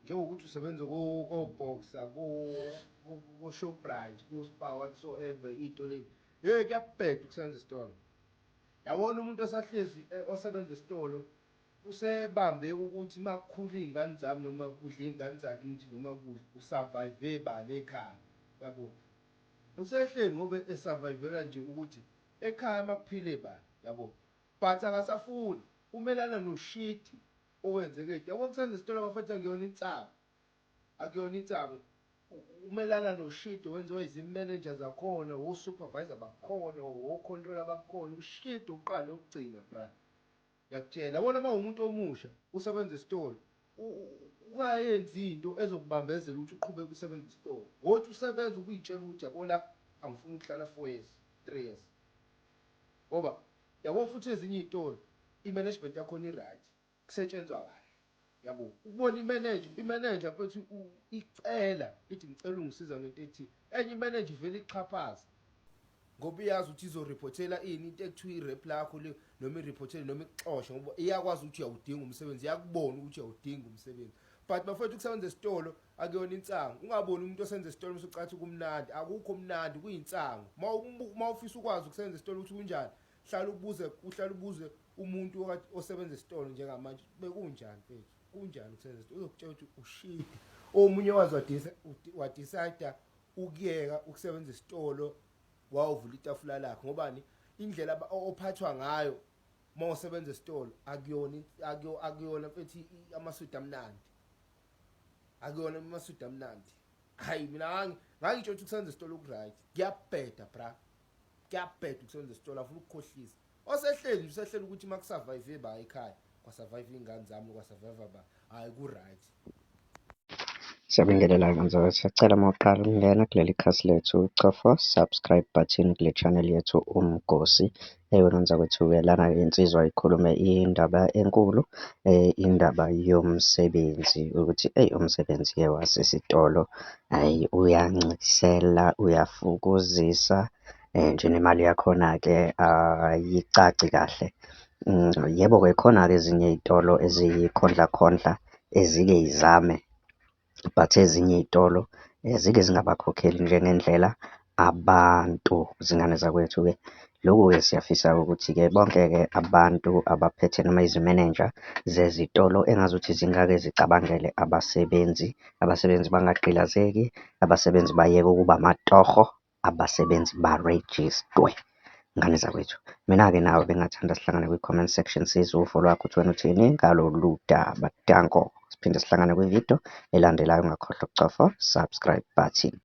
njengokuthi usebenza ko-Boxer, ko-Shoprite, ko-Spar, whatsoever, iy'tolo kuyabheda ukusebenza esitolo. Yabona umuntu osahlezi osebenza esitolo usebambe ukuthi uma kukhula iy'ngane zami noma kudla iy'ngane zakithi noma usurvive bani ekhaya, yabo. Usehleli ngoba esurvive-ela nje ukuthi ekhaya makuphile bani, yabo. But akasafuni umelana noshidi owenzeke. Yabo kusenza isitolo bafethu akuyona insango. Akuyona insango. Umelana noshidi owenziwa izimanager zakhona, o-supervisor bakhona, o-controller bakhona, ushidi uqala ukugcina bra. Ngiyakutshela, yabona uma umuntu omusha usebenza esitolo, ungayenzi into ezokubambezela ukuthi uqhubeke usebenza esitolo. Ngothi usebenza ukuyitshela ukuthi yabona angifuni ukuhlala 4 years, 3 years. Ngoba yabo futhi ezinye iy'tolo i-management yakhona i-right, kusetshenzwa kahle. Yabo, ukubona imanager futhi icela ithi ngicela ungisiza ngento ethile. Enye imanager ivele ichaphaza ngoba iyazi ukuthi izorephothela ini into ekuthiwa i-rep lakho le noma irephothele noma ikuxoshe ngoba iyakwazi ukuthi uyawudinga umsebenzi, iyakubona ukuthi uyawudinga umsebenzi. But bafethu ukusebenza esitolo akuyona insango. Ungaboni umuntu osenza esitolo bese ucathi kumnandi, akukho mnandi, kuyinsango. Uma ufisa ukwazi ukusebenza esitolo ukuthi kunjani, hlala ubuze umuntu osebenza esitolo njengamanje bekunjani mfethu, kunjani ukusebenza esitolo, uzokutshela ukuthi ushidi. Omunye wazi wadecide ukuyeka ukusebenza esitolo wawuvula itafula lakhe ngobani indlela ophathwa ngayo uma usebenza esitolo akuyona mfethu amasudi amnandi, akuyona amasudi amnandi. Hayi mina ngangitsho ukuthi ukusebenza esitolo ku-right, kuyabheda bra, kuyabheda ukusebenza esitolo, afuna ukukhohlisa. Osehleli usehlela ukuthi uma kusurvive ba ekhaya kwasurvive iy'ngane zami kwasurvive ba, hhayi ku-right. Siyabingelela kanzakho, siyacela uma uqala ukungena kuleli khasi lethu, cofa subscribe button kule channel yethu Umgosi. Wena nzakwethu-ke lana insizwa ikhulume indaba enkulu, indaba yomsebenzi ukuthi umsebenzi-ke wasesitolo hayi uyancisela, uyafukuzisa, nje nemali yakhona-ke ayicaci kahle. Yebo-ke khona-ke ezinye iy'tolo ezikhondla ezike yizame, but ezinye iy'tolo zike zingabakhokheli njengendlela abantu zingane zakwethu-ke. Lokhu-ke siyafisa ukuthi-ke bonke-ke abantu abaphethe noma izimanager zezitolo engazuthi zingake zicabangele abasebenzi bangagqilazeki, abasebenzi bayeke ukuba amatoho, abasebenzi barejistwe. Ngane zakwethu, mina-ke nawe bengathanda sihlangane kwi-comment section sizwe uvo lwakho ukuthi wena uthini ngalolu daba. Danko, siphinde sihlangane kwividiyo elandelayo, ungakhohlwa ukucofa subscribe button.